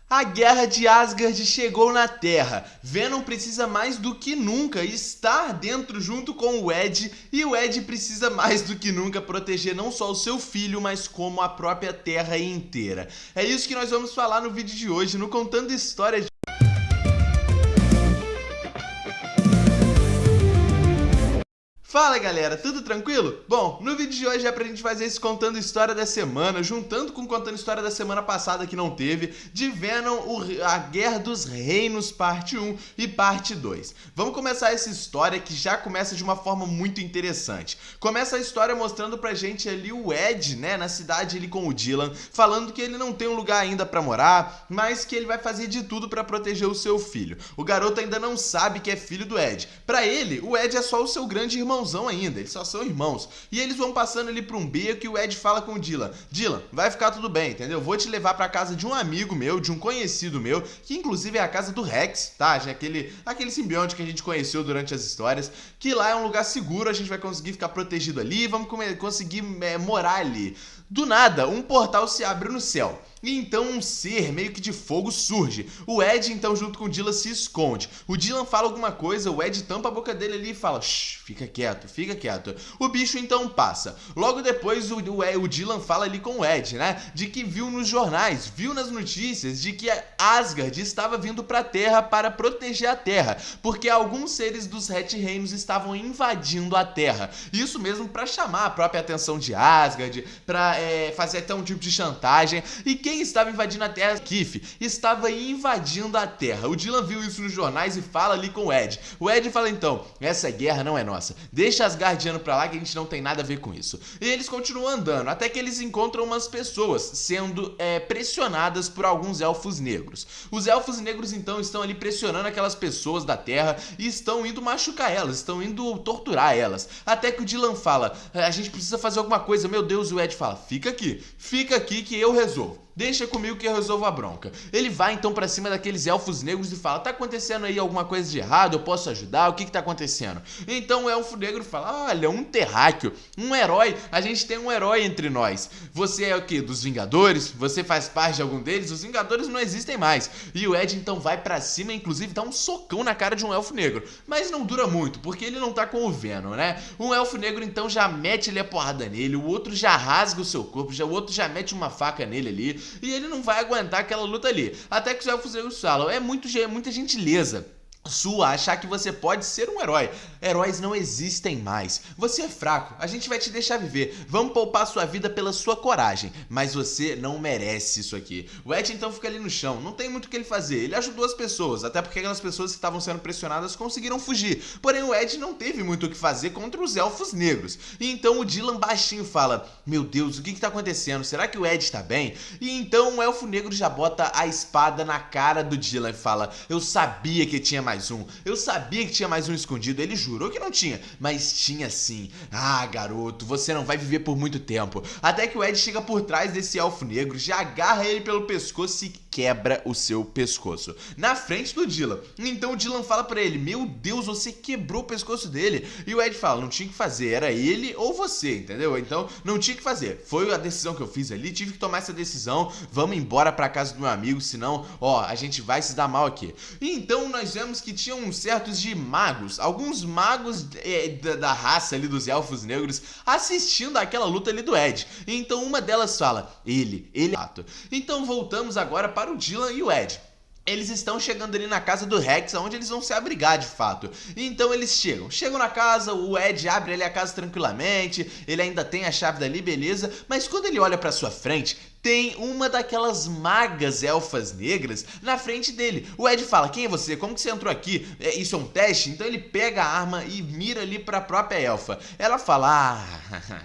A Guerra de Asgard chegou na Terra. Venom precisa mais do que nunca estar dentro junto com o Ed, e o Ed precisa mais do que nunca proteger não só o seu filho, mas como a própria Terra inteira. É isso que nós vamos falar no vídeo de hoje, no Contando Histórias. Fala galera, tudo tranquilo? Bom, no vídeo de hoje é pra gente fazer esse Contando História da Semana, juntando com o Contando História da semana passada que não teve, de Venom, a Guerra dos Reinos, parte 1 e parte 2. Vamos começar essa história que já começa de uma forma muito interessante. Começa a história mostrando pra gente ali o Ed, né, na cidade ali com o Dylan, falando que ele não tem um lugar ainda pra morar, mas que ele vai fazer de tudo pra proteger o seu filho. O garoto ainda não sabe que é filho do Ed. Pra ele, o Ed é só o seu grande irmãozão ainda, eles só são irmãos. E eles vão passando ali pra um beco e o Ed fala com o Dylan: Dylan, vai ficar tudo bem, entendeu? Vou te levar pra casa de um amigo meu, de um conhecido meu, que inclusive é a casa do Rex, tá? Já aquele simbionte que a gente conheceu durante as histórias, que lá é um lugar seguro, a gente vai conseguir ficar protegido ali, vamos conseguir morar ali. Do nada, um portal se abre no céu. E então um ser meio que de fogo surge. O Ed então junto com o Dylan se esconde. O Dylan fala alguma coisa, o Ed tampa a boca dele ali e fala: shh, fica quieto, fica quieto. O bicho então passa. Logo depois o Dylan fala ali com o Ed, né? De que viu nos jornais, viu nas notícias de que Asgard estava vindo pra Terra para proteger a Terra. Porque alguns seres dos Sete Reinos estavam invadindo a Terra. Isso mesmo pra chamar a própria atenção de Asgard, pra fazer até um tipo de chantagem. E quem estava invadindo a Terra? Kif estava invadindo a Terra. O Dylan viu isso nos jornais e fala ali com o Ed. O Ed fala então: essa guerra não é nossa. Deixa Asgardiano pra lá que a gente não tem nada a ver com isso. E eles continuam andando até que eles encontram umas pessoas sendo pressionadas por alguns elfos negros. Os elfos negros então estão ali pressionando aquelas pessoas da Terra e estão indo machucar elas, estão indo torturar elas. Até que o Dylan fala: a gente precisa fazer alguma coisa. Meu Deus, o Ed fala: fica aqui que eu resolvo. Deixa comigo que eu resolvo a bronca. Ele vai então pra cima daqueles elfos negros e fala: tá acontecendo aí alguma coisa de errado? Eu posso ajudar? O que tá acontecendo? Então o elfo negro fala: olha, um terráqueo, um herói. A gente tem um herói entre nós. Você é o quê? Dos Vingadores? Você faz parte de algum deles? Os Vingadores não existem mais. E o Ed então vai pra cima, inclusive dá um socão na cara de um elfo negro. Mas não dura muito, porque ele não tá com o Venom, né? Um elfo negro então já mete ali a porrada nele, o outro já rasga o seu corpo, o outro já mete uma faca nele ali. E ele não vai aguentar aquela luta ali. Até que os elfos negros falam: é muita gentileza sua achar que você pode ser um herói. Heróis não existem mais. Você é fraco, a gente vai te deixar viver. Vamos poupar sua vida pela sua coragem. Mas você não merece isso aqui. O Ed então fica ali no chão, não tem muito o que ele fazer. Ele ajudou as pessoas, até porque aquelas pessoas que estavam sendo pressionadas conseguiram fugir. Porém o Ed não teve muito o que fazer contra os elfos negros. E então o Dylan baixinho fala: meu Deus, o que tá acontecendo? Será que o Ed tá bem? E então o elfo negro já bota a espada na cara do Dylan e fala: eu sabia que tinha mais um. Eu sabia que tinha mais um escondido. Ele jurou que não tinha, mas tinha sim. Ah, garoto, você não vai viver por muito tempo. Até que o Ed chega por trás desse elfo negro, já agarra ele pelo pescoço e quebra o seu pescoço na frente do Dylan. Então o Dylan fala pra ele: meu Deus, você quebrou o pescoço dele. E o Ed fala: não tinha que fazer, era ele ou você, entendeu? Então não tinha que fazer. Foi a decisão que eu fiz ali, tive que tomar essa decisão. Vamos embora pra casa do meu amigo, senão, ó, a gente vai se dar mal aqui. E então nós vemos que tinham uns certos de magos, alguns magos da raça ali dos elfos negros, assistindo àquela luta ali do Ed. E então uma delas fala: ele é ato. Então voltamos agora para o Dylan e o Ed. Eles estão chegando ali na casa do Rex, onde eles vão se abrigar de fato. Então eles chegam na casa, o Ed abre ali a casa tranquilamente, ele ainda tem a chave dali, beleza, mas quando ele olha pra sua frente, tem uma daquelas magas elfas negras na frente dele. O Ed fala: quem é você? Como que você entrou aqui? Isso é um teste? Então ele pega a arma e mira ali pra própria elfa. Ela fala: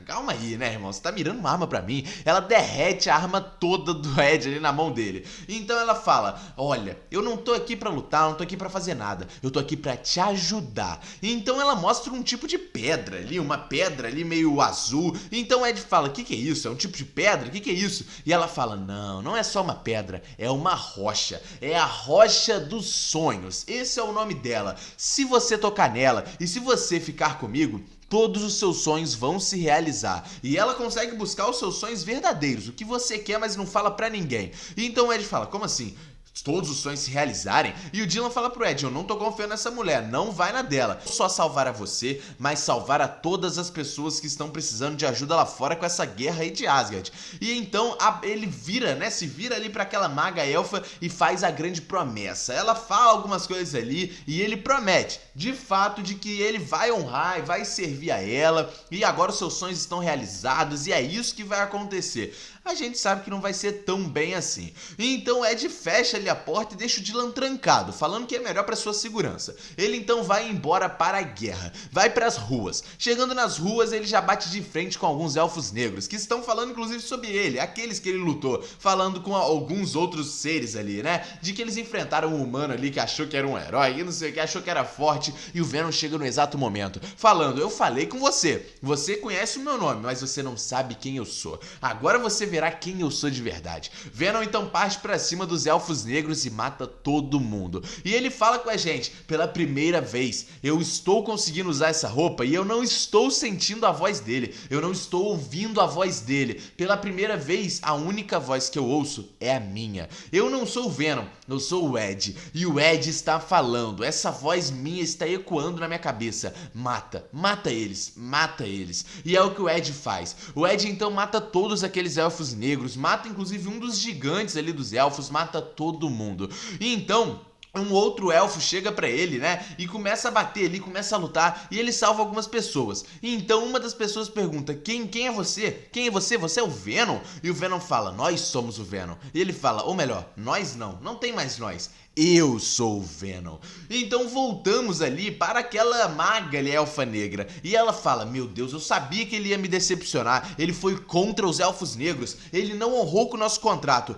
calma aí, né, irmão? Você tá mirando uma arma pra mim? Ela derrete a arma toda do Ed ali na mão dele. Então ela fala: olha, eu não tô aqui pra lutar, não tô aqui pra fazer nada. Eu tô aqui pra te ajudar. Então ela mostra um tipo de pedra ali, uma pedra ali meio azul. Então o Ed fala: que é isso? É um tipo de pedra? Que é isso? E ela fala: não é só uma pedra, é uma rocha. É a rocha dos sonhos. Esse é o nome dela. Se você tocar nela e se você ficar comigo, todos os seus sonhos vão se realizar. E ela consegue buscar os seus sonhos verdadeiros, o que você quer, mas não fala pra ninguém. E então o Ed fala: como assim? todos os sonhos se realizarem. E o Dylan fala pro Ed: eu não tô confiando nessa mulher, não vai na dela. Não só salvar a você, mas salvar a todas as pessoas que estão precisando de ajuda lá fora com essa guerra aí de Asgard. E então ele vira, né, se vira ali pra aquela maga elfa e faz a grande promessa. Ela fala algumas coisas ali e ele promete, de fato, de que ele vai honrar e vai servir a ela, e agora os seus sonhos estão realizados e é isso que vai acontecer. A gente sabe que não vai ser tão bem assim. E então Ed fecha ali a porta e deixa o Dylan trancado, falando que é melhor para sua segurança. Ele então vai embora para a guerra, vai para as ruas. Chegando nas ruas, ele já bate de frente com alguns elfos negros, que estão falando inclusive sobre ele, aqueles que ele lutou, falando com alguns outros seres ali, né? De que eles enfrentaram um humano ali que achou que era um herói, e não sei o que, achou que era forte, e o Venom chega no exato momento, falando: eu falei com você, você conhece o meu nome, mas você não sabe quem eu sou. Agora você verá quem eu sou de verdade. Venom então parte pra cima dos elfos negros e mata todo mundo. E ele fala com a gente: pela primeira vez, eu estou conseguindo usar essa roupa e eu não estou sentindo a voz dele. Eu não estou ouvindo a voz dele. Pela primeira vez, a única voz que eu ouço é a minha. Eu não sou o Venom, eu sou o Ed. E o Ed está falando. Essa voz minha está ecoando na minha cabeça. Mata eles, mata eles. E é o que o Ed faz. O Ed então mata todos aqueles elfos negros, mata inclusive um dos gigantes ali dos elfos, mata todo mundo. E então um outro elfo chega pra ele, né, e começa a bater ali, começa a lutar, e ele salva algumas pessoas. E então uma das pessoas pergunta: quem é você? Quem é você? Você é o Venom? E o Venom fala: nós somos o Venom. E ele fala: ou melhor, nós não tem mais nós. Eu sou o Venom. Então voltamos ali para aquela maga ali, elfa negra. E ela fala: meu Deus, eu sabia que ele ia me decepcionar. Ele foi contra os elfos negros. Ele não honrou com o nosso contrato.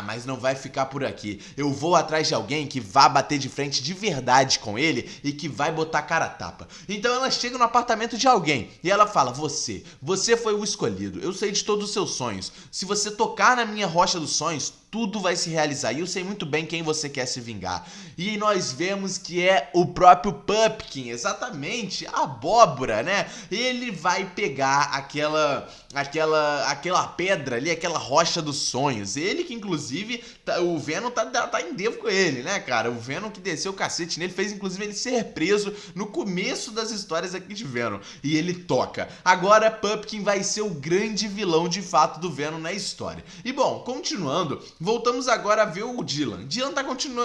Mas não vai ficar por aqui. Eu vou atrás de alguém que vá bater de frente de verdade com ele e que vai botar cara a tapa. Então ela chega no apartamento de alguém e ela fala: você foi o escolhido. Eu sei de todos os seus sonhos. Se você tocar na minha rocha dos sonhos, tudo vai se realizar, e eu sei muito bem quem você quer se vingar. E nós vemos que é o próprio Pumpkin, exatamente, a abóbora, né? Ele vai pegar aquela pedra ali, aquela rocha dos sonhos. Ele que inclusive, o Venom tá em devo com ele, né, cara? O Venom que desceu o cacete nele, fez inclusive ele ser preso no começo das histórias aqui de Venom. E ele toca. Agora Pumpkin vai ser o grande vilão de fato do Venom na história. E bom, continuando, voltamos agora a ver o Dylan. Dylan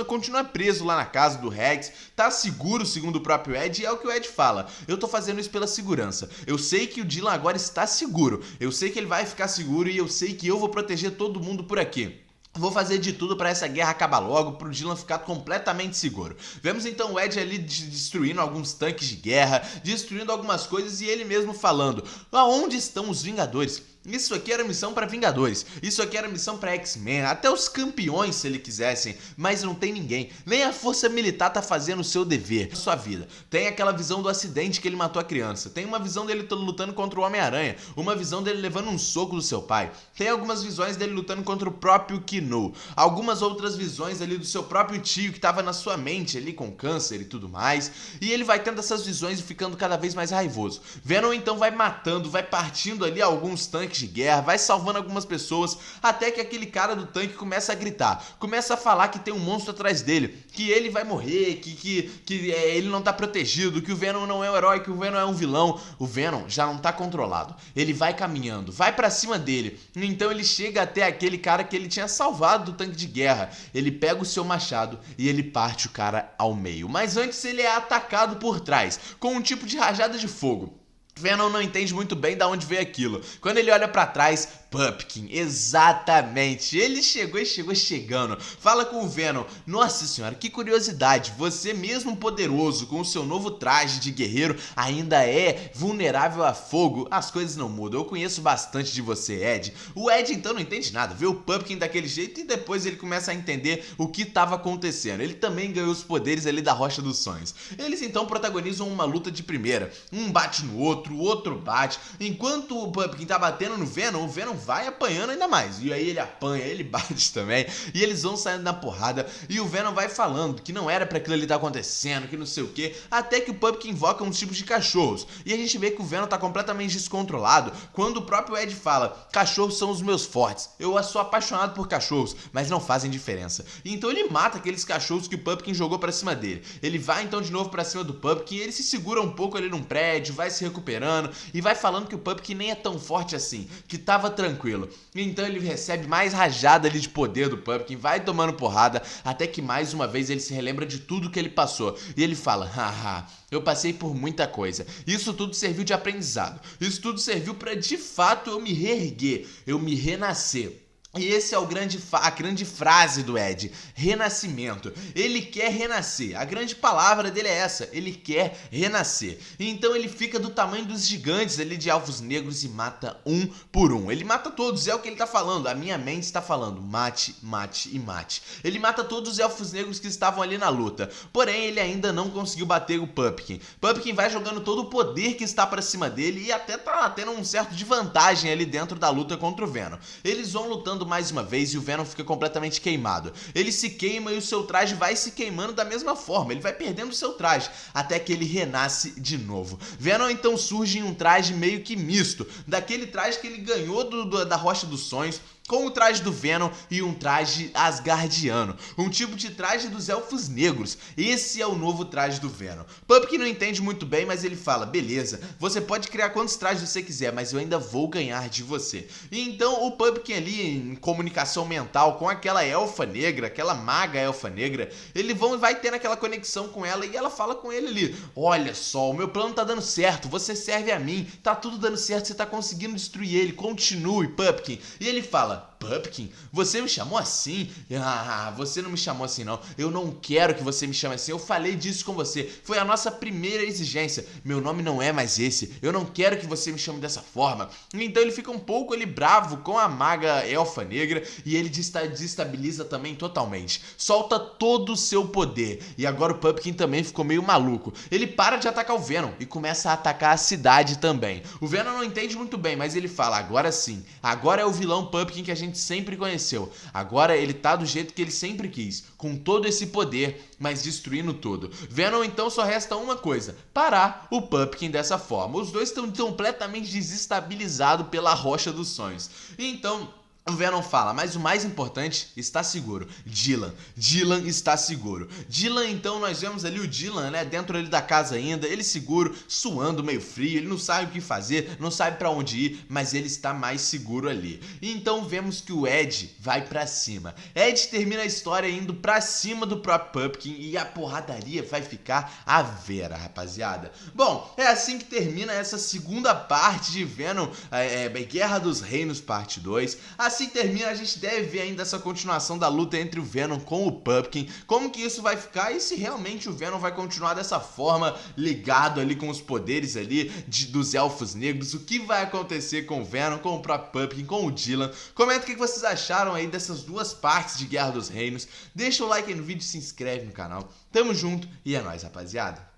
continua preso lá na casa do Rex, tá seguro segundo o próprio Ed, e é o que o Ed fala: eu tô fazendo isso pela segurança. Eu sei que o Dylan agora está seguro, eu sei que ele vai ficar seguro e eu sei que eu vou proteger todo mundo por aqui. Vou fazer de tudo para essa guerra acabar logo, pro Dylan ficar completamente seguro. Vemos então o Ed ali destruindo alguns tanques de guerra, destruindo algumas coisas, e ele mesmo falando: aonde estão os Vingadores? Isso aqui era missão para Vingadores, isso aqui era missão para X-Men, até os campeões se ele quisessem, mas não tem ninguém, nem a força militar tá fazendo o seu dever, sua vida. Tem aquela visão do acidente que ele matou a criança, tem uma visão dele lutando contra o Homem-Aranha, uma visão dele levando um soco do seu pai, tem algumas visões dele lutando contra o próprio Kino, algumas outras visões ali do seu próprio tio que tava na sua mente ali com câncer e tudo mais, e ele vai tendo essas visões e ficando cada vez mais raivoso. Venom então vai matando, vai partindo ali alguns tanques de guerra, vai salvando algumas pessoas, até que aquele cara do tanque começa a gritar, começa a falar que tem um monstro atrás dele, que ele vai morrer, que ele não tá protegido, que o Venom não é um herói, que o Venom é um vilão. O Venom já não tá controlado, ele vai caminhando, vai pra cima dele, então ele chega até aquele cara que ele tinha salvado do tanque de guerra, ele pega o seu machado e ele parte o cara ao meio, mas antes ele é atacado por trás, com um tipo de rajada de fogo. Venom não entende muito bem de onde veio aquilo. Quando ele olha pra trás, Pumpkin, exatamente, ele chegou chegando, fala com o Venom: nossa senhora, que curiosidade, você mesmo poderoso, com o seu novo traje de guerreiro, ainda é vulnerável a fogo? As coisas não mudam, eu conheço bastante de você, Ed. O Ed então não entende nada, vê o Pumpkin daquele jeito e depois ele começa a entender o que estava acontecendo. Ele também ganhou os poderes ali da Rocha dos Sonhos. Eles então protagonizam uma luta de primeira, um bate no outro, outro, o outro bate. Enquanto o Pumpkin tá batendo no Venom, o Venom vai apanhando ainda mais. E aí ele apanha, ele bate também. E eles vão saindo na porrada. E o Venom vai falando que não era pra aquilo ali tá acontecendo, que não sei o que. Até que o Pumpkin invoca uns tipos de cachorros. E a gente vê que o Venom tá completamente descontrolado quando o próprio Ed fala: cachorros são os meus fortes. Eu sou apaixonado por cachorros, mas não fazem diferença. E então ele mata aqueles cachorros que o Pumpkin jogou pra cima dele. Ele vai então de novo pra cima do Pumpkin. Ele se segura um pouco ali num prédio, vai se recuperando e vai falando que o Pumpkin nem é tão forte assim, que tava tranquilo. Então ele recebe mais rajada ali de poder do Pumpkin, vai tomando porrada, até que mais uma vez ele se relembra de tudo que ele passou. E ele fala: haha, eu passei por muita coisa. Isso tudo serviu de aprendizado. Isso tudo serviu pra de fato eu me reerguer, eu me renascer. E esse é a grande frase do Ed: renascimento. Ele quer renascer. A grande palavra dele é essa: ele quer renascer. E então ele fica do tamanho dos gigantes ali de elfos negros e mata um por um. Ele mata todos, é o que ele tá falando. A minha mente está falando: mate, mate e mate. Ele mata todos os elfos negros que estavam ali na luta. Porém, ele ainda não conseguiu bater o Pumpkin. Pumpkin vai jogando todo o poder que está pra cima dele e até tá tendo um certo de vantagem ali dentro da luta contra o Venom. Eles vão lutando mais uma vez e o Venom fica completamente queimado. Ele se queima e o seu traje vai se queimando da mesma forma. Ele vai perdendo o seu traje até que ele renasce de novo. Venom então surge em um traje meio que misto, daquele traje que ele ganhou da Rocha dos Sonhos, com o traje do Venom e um traje asgardiano, um tipo de traje dos elfos negros. Esse é o novo traje do Venom. Pumpkin não entende muito bem, mas ele fala: beleza, você pode criar quantos trajes você quiser, mas eu ainda vou ganhar de você. E então o Pumpkin ali, em comunicação mental com aquela elfa negra, aquela maga elfa negra, ele vai tendo aquela conexão com ela e ela fala com ele ali: olha só, o meu plano tá dando certo, você serve a mim, tá tudo dando certo, você tá conseguindo destruir ele, continue, Pumpkin. E ele fala: Pumpkin, você me chamou assim? Ah, você não me chamou assim não. Eu não quero que você me chame assim. Eu falei disso com você. Foi a nossa primeira exigência. Meu nome não é mais esse. Eu não quero que você me chame dessa forma. Então ele fica um pouco bravo com a maga elfa negra e ele desestabiliza também totalmente. Solta todo o seu poder. E agora o Pumpkin também ficou meio maluco. Ele para de atacar o Venom e começa a atacar a cidade também. O Venom não entende muito bem, mas ele fala: agora sim. Agora é o vilão Pumpkin que a gente sempre conheceu. Agora ele tá do jeito que ele sempre quis, com todo esse poder, mas destruindo tudo. Venom então só resta uma coisa: parar o Pumpkin dessa forma. Os dois estão completamente desestabilizados pela Rocha dos Sonhos. Então o Venom fala: mas o mais importante está seguro. Dylan está seguro. Dylan, então nós vemos ali o Dylan, né, dentro ali da casa ainda, ele seguro, suando, meio frio, ele não sabe o que fazer, não sabe pra onde ir, mas ele está mais seguro ali. E então vemos que o Ed vai pra cima. Ed termina a história indo pra cima do próprio Pumpkin e a porradaria vai ficar à vera, rapaziada. Bom, é assim que termina essa segunda parte de Venom, Guerra dos Reinos parte 2. Assim termina, a gente deve ver ainda essa continuação da luta entre o Venom com o Pumpkin, como que isso vai ficar e se realmente o Venom vai continuar dessa forma, ligado ali com os poderes ali dos elfos negros, o que vai acontecer com o Venom, com o próprio Pumpkin, com o Dylan. Comenta o que vocês acharam aí dessas duas partes de Guerra dos Reinos, deixa o like aí no vídeo, se inscreve no canal, tamo junto e é nóis, rapaziada.